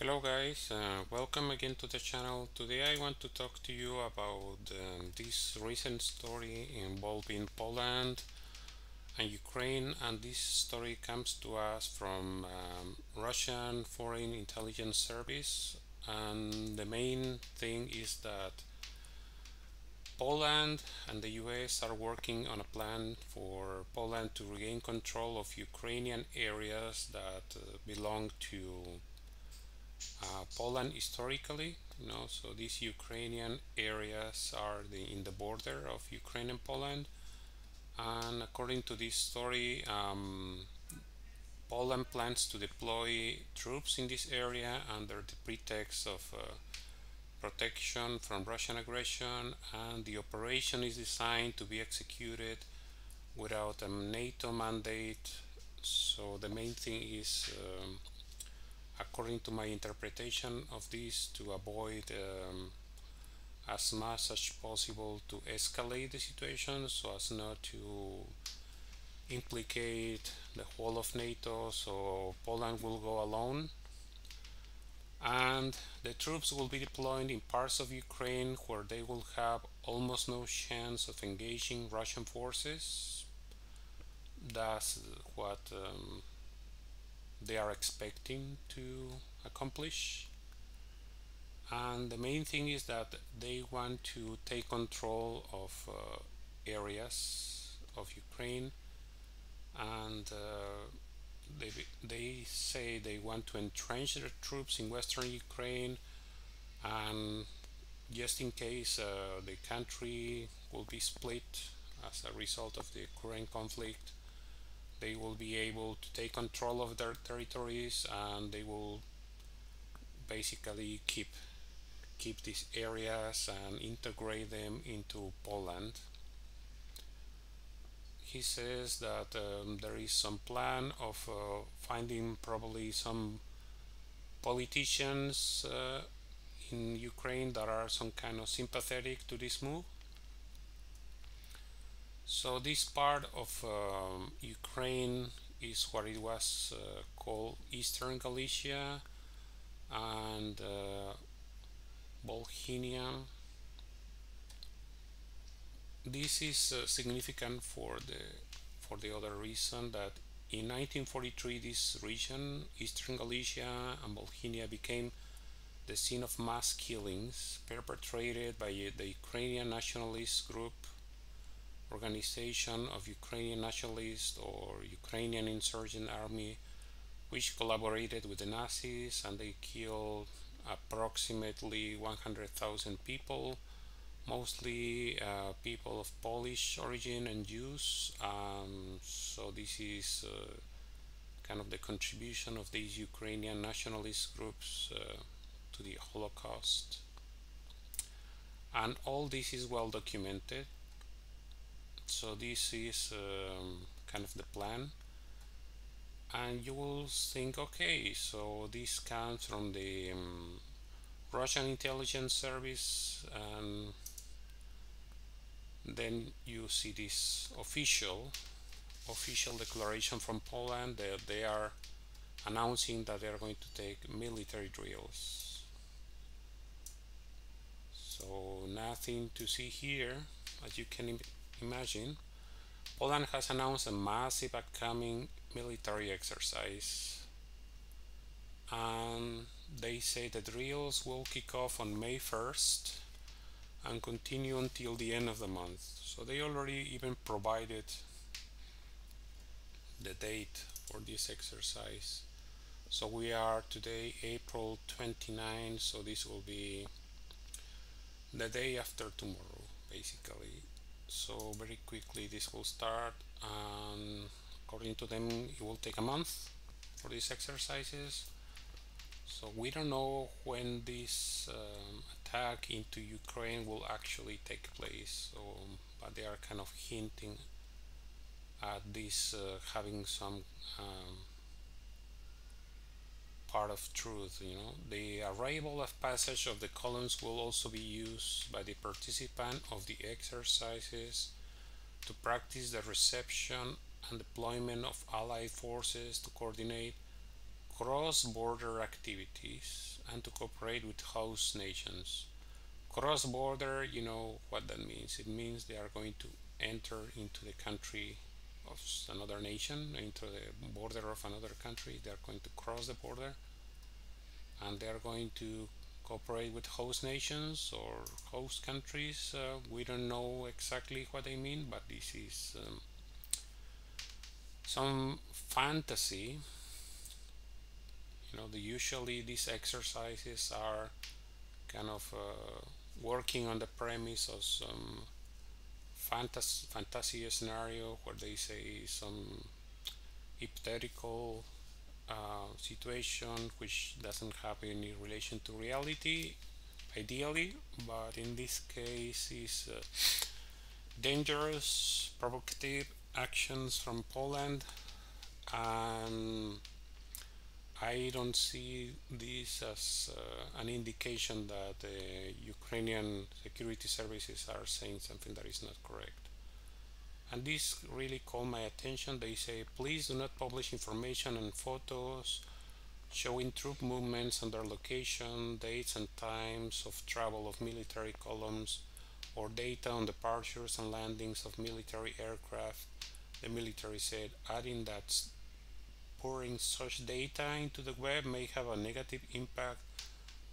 Hello guys, welcome again to the channel. Today I want to talk to you about this recent story involving Poland and Ukraine, and this story comes to us from Russian Foreign Intelligence Service. And the main thing is that Poland and the US are working on a plan for Poland to regain control of Ukrainian areas that belong to Poland historically. So these Ukrainian areas are in the border of Ukraine and Poland. And according to this story, Poland plans to deploy troops in this area under the pretext of protection from Russian aggression, and the operation is designed to be executed without a NATO mandate. So the main thing is, according to my interpretation of this, to avoid as much as possible to escalate the situation so as not to implicate the whole of NATO. So Poland will go alone, and the troops will be deployed in parts of Ukraine where they will have almost no chance of engaging Russian forces. That's what they are expecting to accomplish. And the main thing is that they want to take control of areas of Ukraine, and they, they say they want to entrench their troops in western Ukraine, and just in case the country will be split as a result of the current conflict, they will be able to take control of their territories, and they will basically keep these areas and integrate them into Poland. He says that there is some plan of finding probably some politicians in Ukraine that are some kind of sympathetic to this move. So this part of Ukraine is what it was called Eastern Galicia and Volhynia. This is significant for the other reason that in 1943 this region, Eastern Galicia and Volhynia, became the scene of mass killings perpetrated by the Ukrainian nationalist group Organization of Ukrainian Nationalists or Ukrainian Insurgent Army, which collaborated with the Nazis, and they killed approximately 100,000 people, mostly people of Polish origin and Jews. So this is kind of the contribution of these Ukrainian nationalist groups to the Holocaust. And all this is well documented. So this is kind of the plan. And you will think, okay, so this comes from the Russian intelligence service, and then you see this official declaration from Poland that they are announcing that they are going to take military drills. So nothing to see here, as you can imagine. Poland has announced a massive upcoming military exercise, and they say the drills will kick off on May 1st and continue until the end of the month. So they already even provided the date for this exercise. So we are today April 29, so this will be the day after tomorrow, basically. So very quickly this will start, and according to them it will take a month for these exercises. So we don't know when this attack into Ukraine will actually take place, so, but they are kind of hinting at this having some part of truth. The arrival of passage of the columns will also be used by the participant of the exercises to practice the reception and deployment of allied forces to coordinate cross-border activities and to cooperate with host nations. Cross-border, you know what that means. It means they are going to enter into the country of another nation, into the border of another country. They are going to cross the border and they are going to cooperate with host nations or host countries. We don't know exactly what they mean, but this is some fantasy. Usually these exercises are kind of working on the premise of some fantasy scenario where they say some hypothetical situation which doesn't have any relation to reality, ideally, but in this case is dangerous, provocative actions from Poland, and I don't see this as an indication that the Ukrainian security services are saying something that is not correct. And this really caught my attention. They say, please do not publish information and photos showing troop movements and their location, dates and times of travel of military columns, or data on departures and landings of military aircraft. The military said, adding that pouring such data into the web may have a negative impact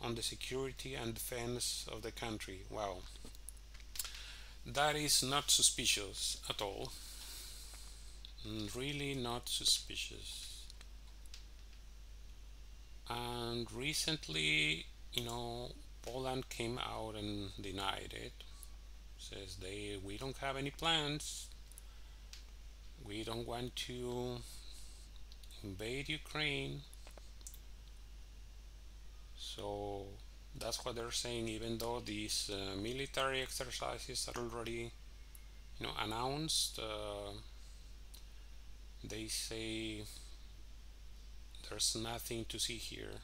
on the security and defense of the country. Wow. That is not suspicious at all. Really not suspicious. And recently, Poland came out and denied it. Says we don't have any plans. We don't want to invade Ukraine. So that's what they're saying, even though these military exercises are already announced. They say there's nothing to see here.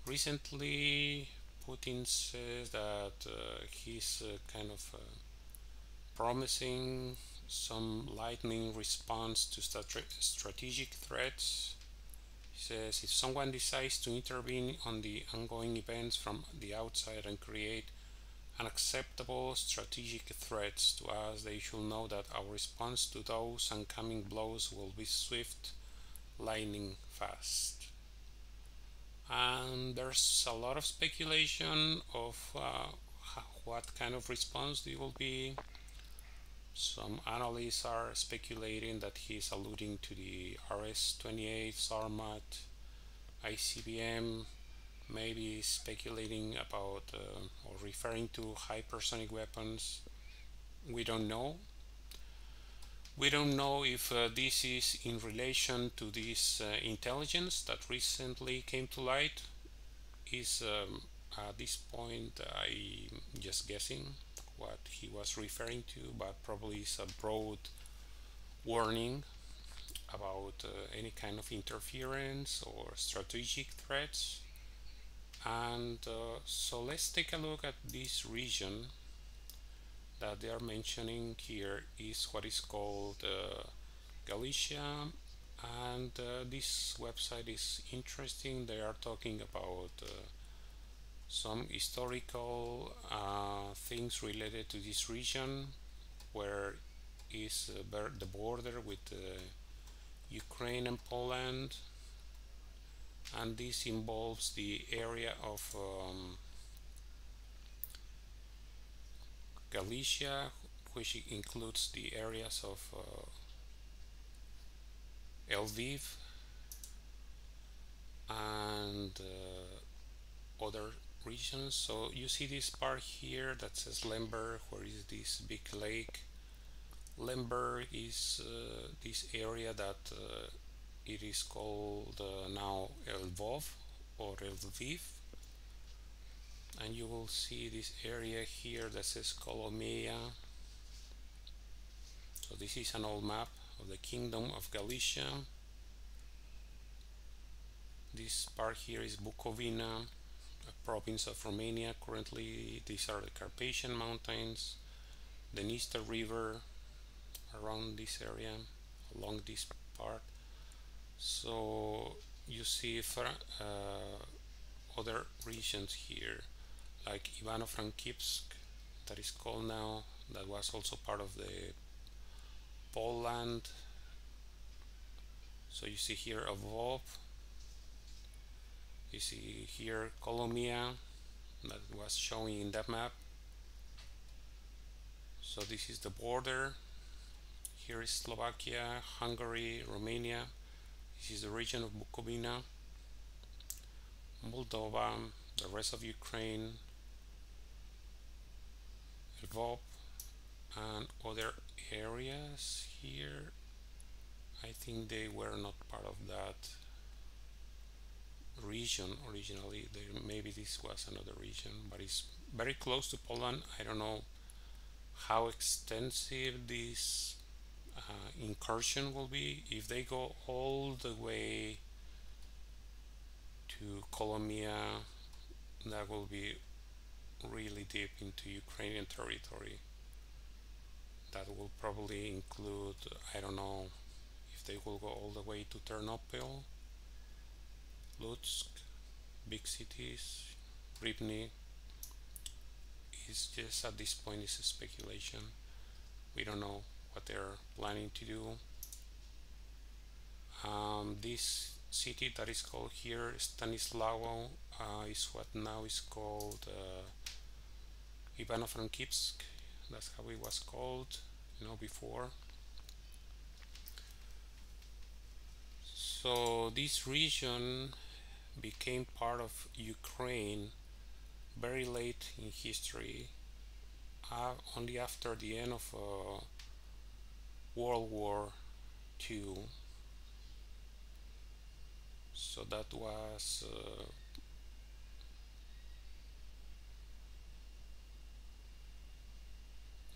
Recently, Putin says that he's kind of promising some lightning response to strategic threats. He says if someone decides to intervene on the ongoing events from the outside and create unacceptable strategic threats to us, they should know that our response to those oncoming blows will be swift, lightning fast. And there's a lot of speculation of what kind of response it will be. Some analysts are speculating that he's alluding to the RS-28 Sarmat ICBM, maybe speculating about or referring to hypersonic weapons. We don't know. We don't know if this is in relation to this intelligence that recently came to light. Is at this point I'm just guessing what he was referring to, but probably it's a broad warning about any kind of interference or strategic threats. And so let's take a look at this region that they are mentioning here is what is called Galicia, and this website is interesting. They are talking about some historical things related to this region, where is the border with Ukraine and Poland, and this involves the area of Galicia, which includes the areas of Lviv and other regions. So you see this part here that says Lemberg, where is this big lake. Lemberg is this area that it is called now Lvov or Lviv, and you will see this area here that says Kolomea. So this is an old map of the Kingdom of Galicia. This part here is Bukovina, a province of Romania. Currently these are the Carpathian Mountains, the Dniester River around this area, along this part. So you see other regions here, like Ivano-Frankivsk, that is called now, that was also part of the Poland. So you see here Lvov, you see here Kolomia, that was showing in that map. So this is the border. Here is Slovakia, Hungary, Romania. This is the region of Bukovina, Moldova, the rest of Ukraine, Lvov, and other areas here. I think they were not part of that region originally. Maybe this was another region, but it's very close to Poland. I don't know how extensive this incursion will be. If they go all the way to Kolomia, that will be really deep into Ukrainian territory. That will probably include, I don't know if they will go all the way to Ternopil, Lutsk, big cities, Rivne. It's just at this point it's a speculation. We don't know what they're planning to do. This city that is called here Stanislawo is what now is called Ivano-Frankivsk. That's how it was called, before. So this region became part of Ukraine very late in history, only after the end of World War II. So that was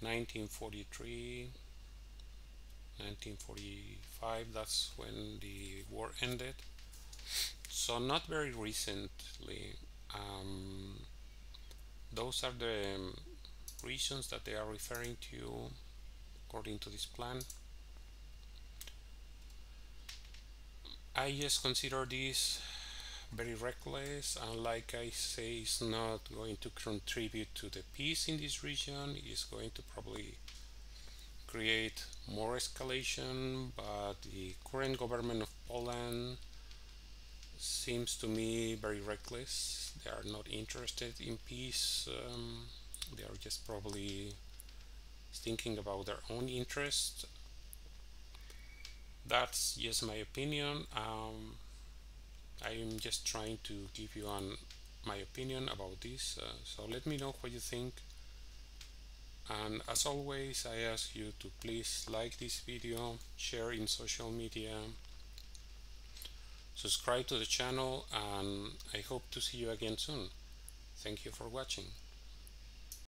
1943, 1945. That's when the war ended. So not very recently. Those are the regions that they are referring to according to this plan. I just consider this very reckless, and like I say, it's not going to contribute to the peace in this region. It's going to probably create more escalation, but the current government of Poland seems to me very reckless. They are not interested in peace. They are just probably thinking about their own interests. That's just my opinion. I'm just trying to give you my opinion about this. So let me know what you think. And as always, I ask you to please like this video, share in social media, subscribe to the channel, and I hope to see you again soon. Thank you for watching.